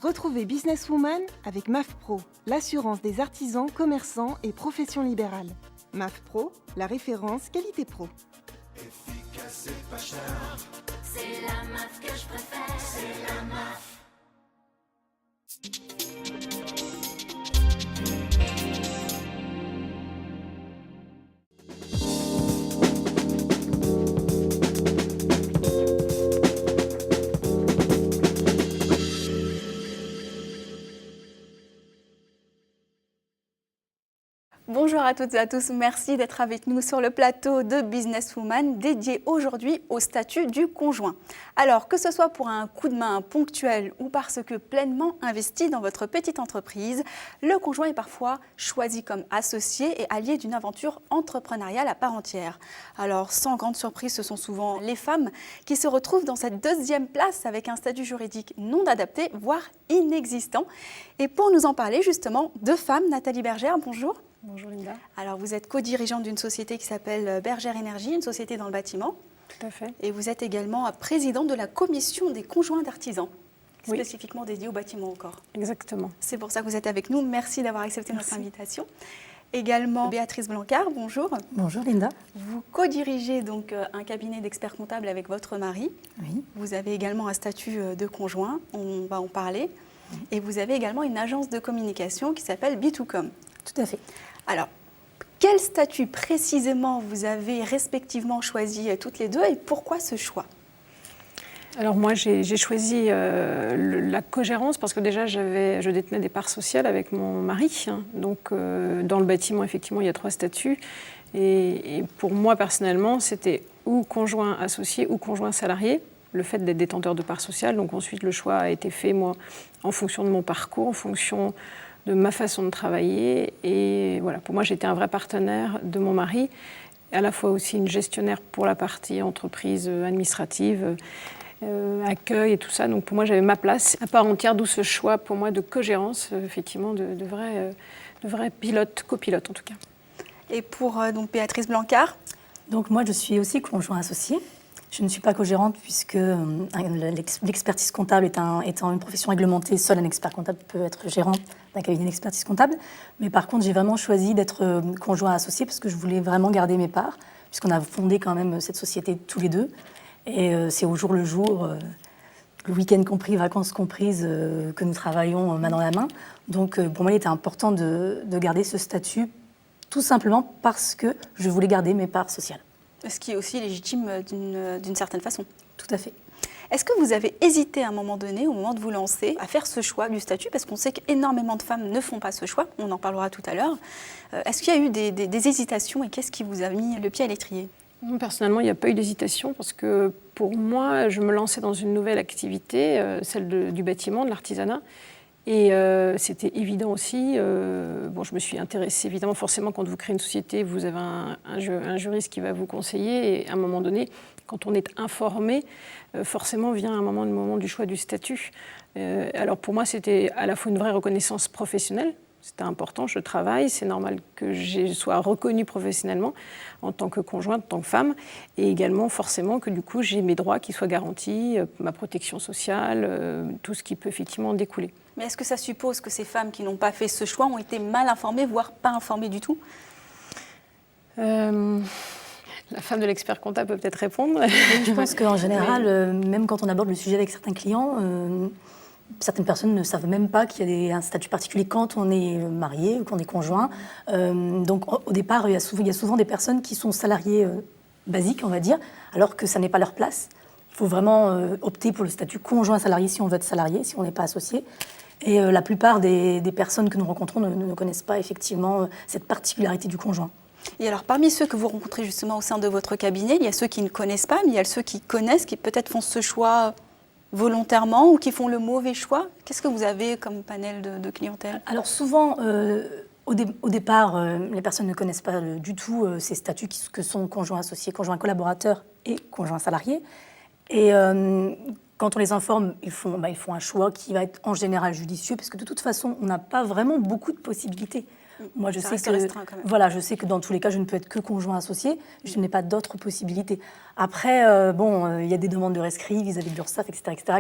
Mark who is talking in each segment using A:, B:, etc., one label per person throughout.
A: Retrouvez Businesswoman avec MAF Pro, l'assurance des artisans, commerçants et professions libérales. MAF Pro, la référence qualité pro.
B: Efficace et pas cher. C'est la MAF que je préfère. C'est la MAF.
C: Bonjour à toutes et à tous, merci d'être avec nous sur le plateau de Businesswoman dédié aujourd'hui au statut du conjoint. Alors que ce soit pour un coup de main ponctuel ou parce que pleinement investi dans votre petite entreprise, le conjoint est parfois choisi comme associé et allié d'une aventure entrepreneuriale à part entière. Alors sans grande surprise, ce sont souvent les femmes qui se retrouvent dans cette deuxième place avec un statut juridique non adapté, voire inexistant. Et pour nous en parler justement, deux femmes, Nathalie Bergère, bonjour.
D: Bonjour Linda.
C: Alors vous êtes co-dirigeante d'une société qui s'appelle Bergère Énergie, une société dans le bâtiment.
D: Tout à fait.
C: Et vous êtes également présidente de la commission des conjoints d'artisans,
D: Oui.
C: spécifiquement dédiée au bâtiment encore.
D: Exactement.
C: C'est pour ça que vous êtes avec nous. Merci d'avoir accepté notre invitation. Également Béatrice Blancard, bonjour.
E: Bonjour Linda.
C: Vous co-dirigez donc un cabinet d'experts comptables avec votre mari.
E: Oui.
C: Vous avez également un statut de conjoint, on va en parler. Oui. Et vous avez également une agence de communication qui s'appelle B2Com.
E: Tout à fait.
C: Alors, quel statut précisément vous avez respectivement choisi toutes les deux et pourquoi ce choix ?
D: Alors moi, j'ai choisi la cogérance parce que déjà, je détenais des parts sociales avec mon mari. Donc, dans le bâtiment, effectivement, il y a 3 statuts. Et pour moi, personnellement, c'était ou conjoint associé ou conjoint salarié, le fait d'être détenteur de parts sociales. Donc ensuite, le choix a été fait, moi, en fonction de mon parcours, en fonction de ma façon de travailler. Et voilà, pour moi, j'étais un vrai partenaire de mon mari, à la fois aussi une gestionnaire pour la partie entreprise administrative, accueil et tout ça. Donc pour moi, j'avais ma place à part entière, d'où ce choix pour moi de cogérance, effectivement, de vrai pilote, copilote en tout cas. Et
C: pour donc Béatrice Blancard ?
E: Donc moi, je suis aussi conjoint associé. Je ne suis pas co-gérante puisque l'expertise comptable étant une profession réglementée, seul un expert comptable peut être gérant d'un cabinet d'expertise comptable. Mais par contre, j'ai vraiment choisi d'être conjoint associé parce que je voulais vraiment garder mes parts, puisqu'on a fondé quand même cette société tous les deux. Et c'est au jour le jour, le week-end compris, vacances comprises, que nous travaillons main dans la main. Donc pour moi, il était important de garder ce statut, tout simplement parce que je voulais garder mes parts sociales.
C: Ce qui est aussi légitime d'une certaine façon.
E: Tout à fait.
C: Est-ce que vous avez hésité à un moment donné, au moment de vous lancer, à faire ce choix du statut ? Parce qu'on sait qu'énormément de femmes ne font pas ce choix, on en parlera tout à l'heure. Est-ce qu'il y a eu des hésitations et qu'est-ce qui vous a mis le pied à l'étrier ?
D: Non, personnellement, il n'y a pas eu d'hésitation parce que pour moi, je me lançais dans une nouvelle activité, celle du bâtiment, de l'artisanat. Et c'était évident aussi, je me suis intéressée, évidemment, forcément, quand vous créez une société, vous avez un juriste qui va vous conseiller. Et à un moment donné, quand on est informé, forcément vient un moment, le moment du choix du statut. Alors pour moi, c'était à la fois une vraie reconnaissance professionnelle. C'était important, je travaille, c'est normal que je sois reconnue professionnellement en tant que conjointe, en tant que femme, et également forcément que du coup j'ai mes droits qui soient garantis, ma protection sociale, tout ce qui peut effectivement en découler.
C: Mais est-ce que ça suppose que ces femmes qui n'ont pas fait ce choix ont été mal informées, voire pas informées du tout ?
D: La femme de l'expert comptable peut peut-être répondre.
E: Je pense qu'en général, même quand on aborde le sujet avec certains clients, certaines personnes ne savent même pas qu'il y a un statut particulier quand on est marié ou qu'on est conjoint. Donc au départ, il y a souvent des personnes qui sont salariées basiques, on va dire, alors que ça n'est pas leur place. Il faut vraiment opter pour le statut conjoint salarié si on veut être salarié, si on n'est pas associé. Et la plupart des personnes que nous rencontrons ne connaissent pas effectivement cette particularité du conjoint.
C: Et alors, parmi ceux que vous rencontrez justement au sein de votre cabinet, il y a ceux qui ne connaissent pas, mais il y a ceux qui connaissent, qui peut-être font ce choix volontairement ou qui font le mauvais choix. Qu'est-ce que vous avez comme panel de clientèle ?
E: Alors souvent, au départ, les personnes ne connaissent pas du tout ces statuts que sont conjoints associés, conjoints collaborateurs et conjoints salariés. Et quand on les informe, ils font un choix qui va être en général judicieux, parce que de toute façon, on n'a pas vraiment beaucoup de possibilités. Moi, je sais je sais que dans tous les cas, je ne peux être que conjoint associé. Je n'ai pas d'autres possibilités. Après, il y a des demandes de rescrit vis-à-vis de l'URSSAF, etc.,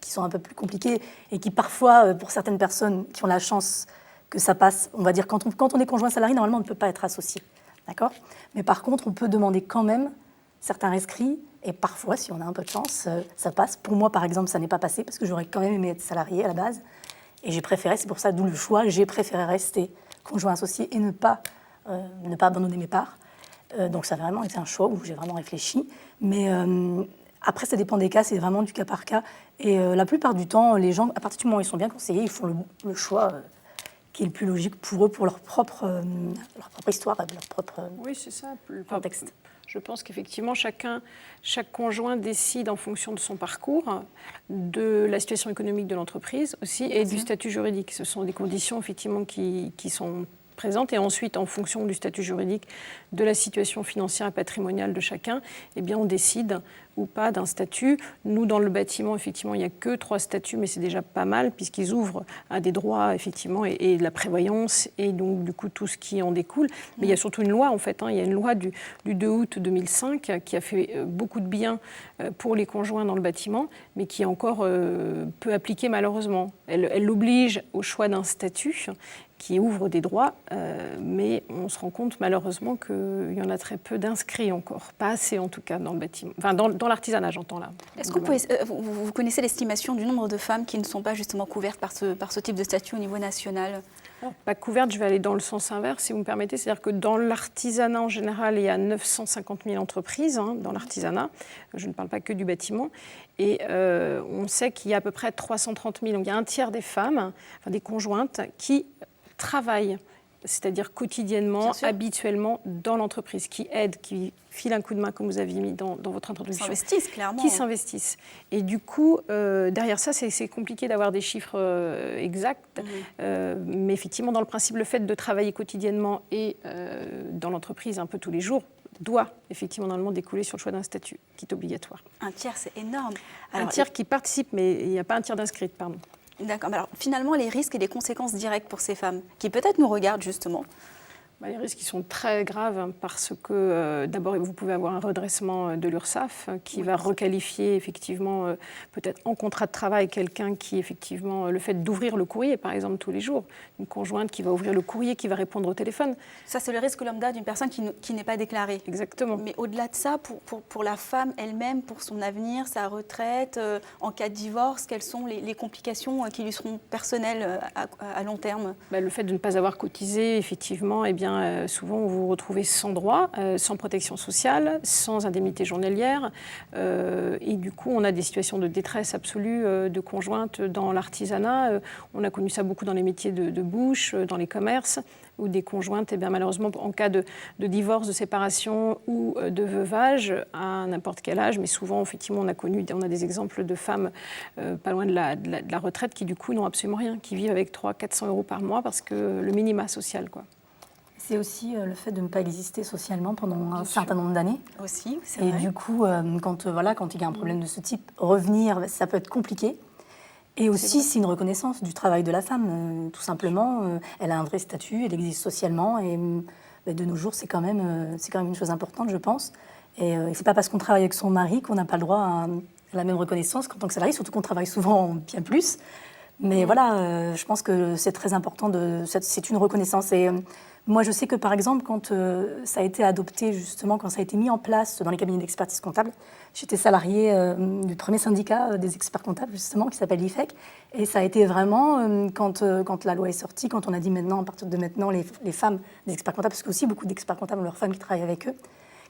E: qui sont un peu plus compliquées et qui parfois, pour certaines personnes qui ont la chance que ça passe, on va dire quand on est conjoint salarié, normalement on ne peut pas être associé, d'accord ? Mais par contre, on peut demander quand même certains rescrits et parfois, si on a un peu de chance, ça passe. Pour moi, par exemple, ça n'est pas passé parce que j'aurais quand même aimé être salarié à la base et j'ai préféré, c'est pour ça d'où le choix, j'ai préféré rester conjoint associé et ne pas abandonner mes parts. Donc ça a vraiment été un choix où j'ai vraiment réfléchi. Mais après, ça dépend des cas, c'est vraiment du cas par cas. Et la plupart du temps, les gens, à partir du moment où ils sont bien conseillés, ils font le choix qui est le plus logique pour eux, pour leur propre histoire, leur propre
D: Oui, c'est ça.
E: contexte.
D: Je pense qu'effectivement, chaque conjoint décide en fonction de son parcours, de la situation économique de l'entreprise aussi et du statut juridique. Ce sont des conditions effectivement qui sont présentes et ensuite, en fonction du statut juridique, de la situation financière et patrimoniale de chacun, eh bien, on décide ou pas d'un statut. Nous, dans le bâtiment, effectivement, il n'y a que 3 statuts, mais c'est déjà pas mal puisqu'ils ouvrent à des droits, effectivement, et de la prévoyance et donc, du coup, tout ce qui en découle. Mais il y a surtout une loi, en fait. Il y a une loi du 2 août 2005 qui a fait beaucoup de bien pour les conjoints dans le bâtiment, mais qui est encore peu appliquée, malheureusement. Elle oblige au choix d'un statut qui ouvre des droits, mais on se rend compte malheureusement qu'il y en a très peu d'inscrits encore, pas assez en tout cas dans le bâtiment, enfin dans l'artisanat j'entends là.
C: Est-ce que vous connaissez l'estimation du nombre de femmes qui ne sont pas justement couvertes par ce type de statut au niveau national ?
D: Alors, pas couverte, je vais aller dans le sens inverse si vous me permettez, c'est-à-dire que dans l'artisanat en général, il y a 950 000 entreprises dans l'artisanat, je ne parle pas que du bâtiment, et on sait qu'il y a à peu près 330 000, donc il y a un tiers des femmes, enfin des conjointes, qui travaillent, c'est-à-dire quotidiennement, habituellement dans l'entreprise, qui aident, qui filent un coup de main, comme vous aviez mis dans votre introduction.
C: Qui s'investissent, clairement.
D: Qui s'investissent. Et du coup, derrière ça, c'est compliqué d'avoir des chiffres exacts. Mais effectivement, dans le principe, le fait de travailler quotidiennement et dans l'entreprise un peu tous les jours doit effectivement normalement découler sur le choix d'un statut qui est obligatoire.
C: Un tiers, c'est énorme.
D: Alors, un tiers qui participe, mais il n'y a pas un tiers d'inscrites, pardon.
C: D'accord. Alors, finalement, les risques et les conséquences directes pour ces femmes, qui peut-être nous regardent justement.
D: Les risques qui sont très graves parce que d'abord vous pouvez avoir un redressement de l'URSSAF qui va requalifier effectivement peut-être en contrat de travail quelqu'un qui effectivement le fait d'ouvrir le courrier par exemple tous les jours, une conjointe qui va ouvrir le courrier, qui va répondre au téléphone.
C: Ça c'est le risque lambda d'une personne qui n'est pas déclarée.
D: Exactement.
C: Mais au-delà de ça, pour la femme elle-même, pour son avenir, sa retraite, en cas de divorce, quelles sont les complications qui lui seront personnelles à long terme ?
D: Le fait de ne pas avoir cotisé effectivement, eh bien, souvent vous vous retrouvez sans droit, sans protection sociale, sans indemnité journalière. Et du coup, on a des situations de détresse absolue de conjointes dans l'artisanat. On a connu ça beaucoup dans les métiers de bouche, dans les commerces, où des conjointes, eh bien, malheureusement, en cas de divorce, de séparation ou de veuvage, à n'importe quel âge, mais souvent, effectivement, on a des exemples de femmes pas loin de la retraite qui, du coup, n'ont absolument rien, qui vivent avec 300-400 € par mois parce que le minima social, quoi.
E: C'est aussi le fait de ne pas exister socialement pendant un certain nombre d'années.
C: Aussi, c'est
E: vrai. Et du coup, quand il y a un problème de ce type, revenir, ça peut être compliqué. Et aussi, c'est une reconnaissance du travail de la femme, tout simplement. Elle a un vrai statut, elle existe socialement. Et de nos jours, c'est quand même une chose importante, je pense. Et c'est pas parce qu'on travaille avec son mari qu'on n'a pas le droit à la même reconnaissance qu'en tant que salarié, surtout qu'on travaille souvent bien plus. Mais voilà, je pense que c'est très important, c'est une reconnaissance. Et moi, je sais que, par exemple, quand ça a été adopté, justement, quand ça a été mis en place dans les cabinets d'expertise comptable, j'étais salariée du premier syndicat des experts comptables, justement, qui s'appelle l'IFEC. Et ça a été vraiment, quand la loi est sortie, quand on a dit maintenant, à partir de maintenant, les femmes des experts comptables, parce qu'aussi beaucoup d'experts comptables ont leurs femmes qui travaillent avec eux,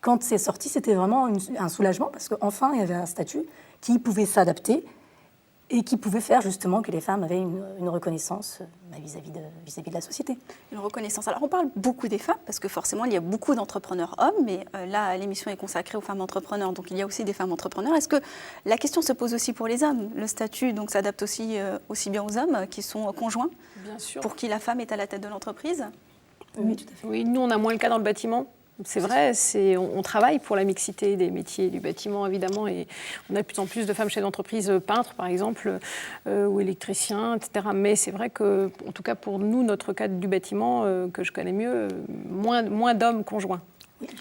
E: quand c'est sorti, c'était vraiment un soulagement, parce qu'enfin, il y avait un statut qui pouvait s'adapter et qui pouvait faire justement que les femmes avaient une reconnaissance vis-à-vis de la société.
C: Une reconnaissance. Alors on parle beaucoup des femmes, parce que forcément il y a beaucoup d'entrepreneurs hommes, mais là l'émission est consacrée aux femmes entrepreneurs, donc il y a aussi des femmes entrepreneurs. Est-ce que la question se pose aussi pour les hommes ? Le statut donc, s'adapte aussi bien aux hommes qui sont conjoints,
D: Bien sûr.
C: Pour qui la femme est à la tête de l'entreprise ?
E: Oui, tout à fait.
D: Oui, nous on a moins le cas dans le bâtiment. C'est vrai, on travaille pour la mixité des métiers du bâtiment, évidemment, et on a de plus en plus de femmes chefs d'entreprise, peintres, par exemple, ou électriciens, etc. Mais c'est vrai que, en tout cas pour nous, notre cadre du bâtiment, que je connais mieux, moins d'hommes conjoints.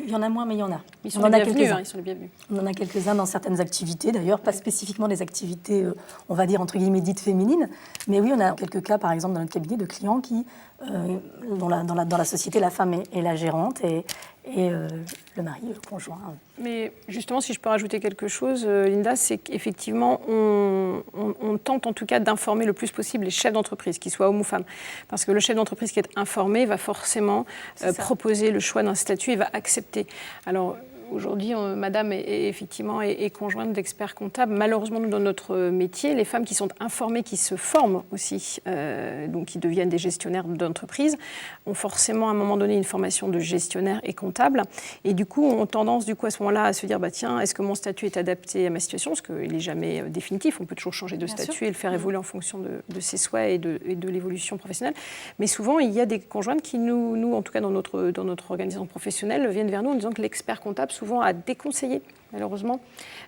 E: Il y en a moins, mais il y en a.
D: Ils sont
E: On en
D: les
E: a
D: bienvenus.
E: quelques-uns.
D: Ils sont les bienvenus.
E: On en a quelques-uns dans certaines activités, d'ailleurs, pas spécifiquement des activités, on va dire, entre guillemets, dites féminines. Mais oui, on a quelques cas, par exemple, dans notre cabinet, de clients qui, dans la société, la femme est la gérante et le mari, le conjoint.
D: Mais justement, si je peux rajouter quelque chose, Linda, c'est qu'effectivement, on tente en tout cas d'informer le plus possible les chefs d'entreprise, qu'ils soient hommes ou femmes. Parce que le chef d'entreprise qui est informé va forcément proposer le choix d'un statut et va accepter. Alors, aujourd'hui, madame est conjointe d'experts comptables. Malheureusement, dans notre métier, les femmes qui sont informées, qui se forment aussi, donc qui deviennent des gestionnaires d'entreprise, ont forcément à un moment donné une formation de gestionnaire et comptable. Et du coup, ont tendance à ce moment-là à se dire, tiens, est-ce que mon statut est adapté à ma situation? Parce qu'il n'est jamais définitif. On peut toujours changer de statut et le faire évoluer en fonction de ses souhaits et de l'évolution professionnelle. Mais souvent, il y a des conjointes qui, nous en tout cas dans notre organisation professionnelle, viennent vers nous en disant que l'expert comptable souvent à déconseiller, malheureusement.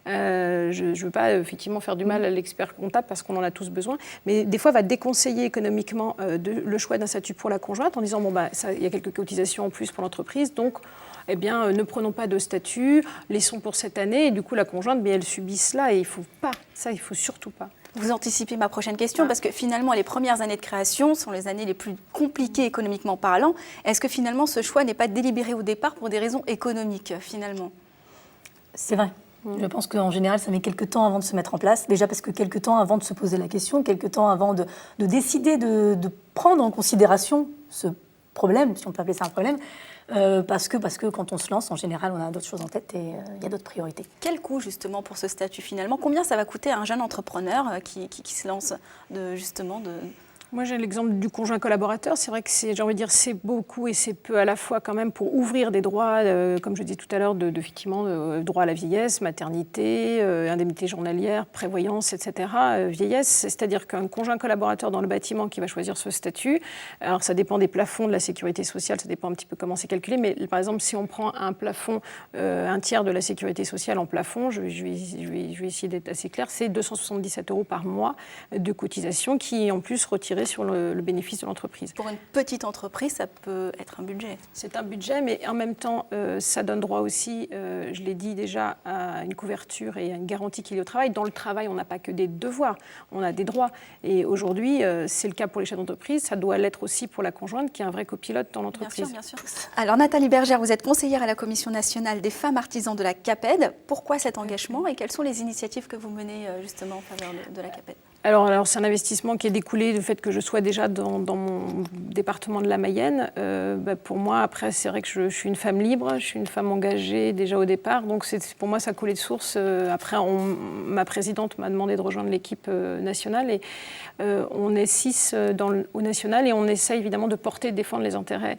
D: Je ne veux pas effectivement faire du mal à l'expert comptable parce qu'on en a tous besoin, mais des fois va déconseiller économiquement le choix d'un statut pour la conjointe en disant il y a quelques cotisations en plus pour l'entreprise, donc ne prenons pas de statut, laissons pour cette année, et du coup la conjointe, elle subit cela et il faut surtout pas.
C: Vous anticipez ma prochaine question, parce que finalement, les premières années de création sont les années les plus compliquées économiquement parlant. Est-ce que finalement, ce choix n'est pas délibéré au départ pour des raisons économiques, finalement?
E: C'est vrai. Je pense qu'en général, ça met quelques temps avant de se mettre en place. Déjà parce que quelques temps avant de se poser la question, quelques temps avant de décider de prendre en considération ce problème, si on peut appeler ça un problème, parce que quand on se lance, en général, on a d'autres choses en tête et il y a d'autres priorités.
C: Quel coût justement pour ce statut finalement? Combien ça va coûter à un jeune entrepreneur qui se lance
D: Moi, j'ai l'exemple du conjoint collaborateur. C'est vrai que c'est beaucoup et c'est peu à la fois quand même pour ouvrir des droits, comme je disais tout à l'heure, droit à la vieillesse, maternité, indemnité journalière, prévoyance, etc. Vieillesse, c'est-à-dire qu'un conjoint collaborateur dans le bâtiment qui va choisir ce statut, alors ça dépend des plafonds de la sécurité sociale, ça dépend un petit peu comment c'est calculé, mais par exemple, si on prend un plafond, un tiers de la sécurité sociale en plafond, je vais essayer d'être assez clair, c'est 277 € par mois de cotisation qui est en plus retiré sur le bénéfice de l'entreprise.
C: Pour une petite entreprise, ça peut être un budget.
D: C'est un budget, mais en même temps, ça donne droit aussi, je l'ai dit déjà, à une couverture et à une garantie qu'il y a au travail. Dans le travail, on n'a pas que des devoirs, on a des droits. Et aujourd'hui, c'est le cas pour les chefs d'entreprise, ça doit l'être aussi pour la conjointe qui est un vrai copilote dans l'entreprise.
C: Bien sûr, bien sûr. Alors Nathalie Bergère, vous êtes conseillère à la Commission nationale des femmes artisans de la CAPED. Pourquoi cet engagement et quelles sont les initiatives que vous menez justement en faveur de la CAPED?
D: Alors c'est un investissement qui est découlé du fait que je sois déjà dans mon département de la Mayenne. Pour moi, après, c'est vrai que je suis une femme libre, je suis une femme engagée déjà au départ. Donc pour moi, ça coulait de source. Après, ma présidente m'a demandé de rejoindre l'équipe nationale. Et on est 6 au national et on essaie évidemment de porter et de défendre les intérêts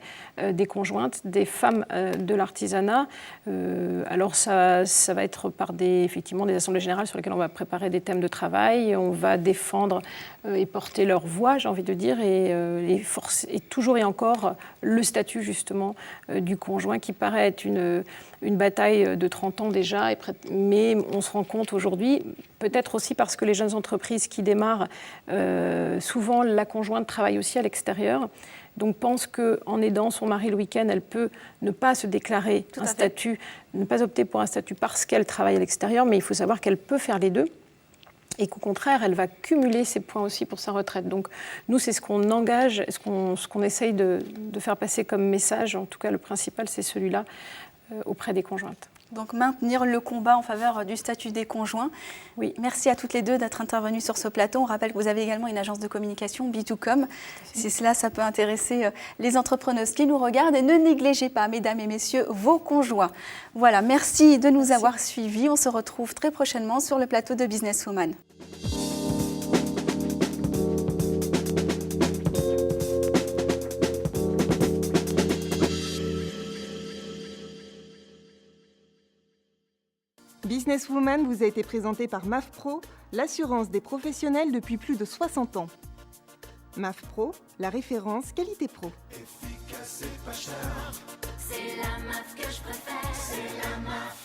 D: des conjointes, des femmes de l'artisanat. Alors ça va être par effectivement des assemblées générales sur lesquelles on va préparer des thèmes de travail. On va défendre et porter leur voix, j'ai envie de dire, et toujours et encore le statut justement du conjoint qui paraît être une bataille de 30 ans déjà, mais on se rend compte aujourd'hui, peut-être aussi parce que les jeunes entreprises qui démarrent, souvent la conjointe travaille aussi à l'extérieur, donc pense qu'en aidant son mari le week-end, elle peut ne pas se déclarer un statut, ne pas opter pour un statut parce qu'elle travaille à l'extérieur, mais il faut savoir qu'elle peut faire les deux. Et qu'au contraire, elle va cumuler ses points aussi pour sa retraite. Donc nous, c'est ce qu'on engage, ce qu'on essaye de faire passer comme message, en tout cas le principal, c'est celui-là, auprès des conjointes.
C: Donc maintenir le combat en faveur du statut des conjoints.
D: Oui.
C: Merci à toutes les deux d'être intervenues sur ce plateau. On rappelle que vous avez également une agence de communication, B2Com. Si cela, ça peut intéresser les entrepreneuses qui nous regardent. Et ne négligez pas, mesdames et messieurs, vos conjoints. Voilà, merci de nous avoir suivis. On se retrouve très prochainement sur le plateau de Businesswoman.
A: Businesswoman vous a été présenté par MAF Pro, l'assurance des professionnels depuis plus de 60 ans. MAF Pro, la référence qualité pro.
B: Efficace et pas cher. C'est la MAF que je préfère. C'est la MAF.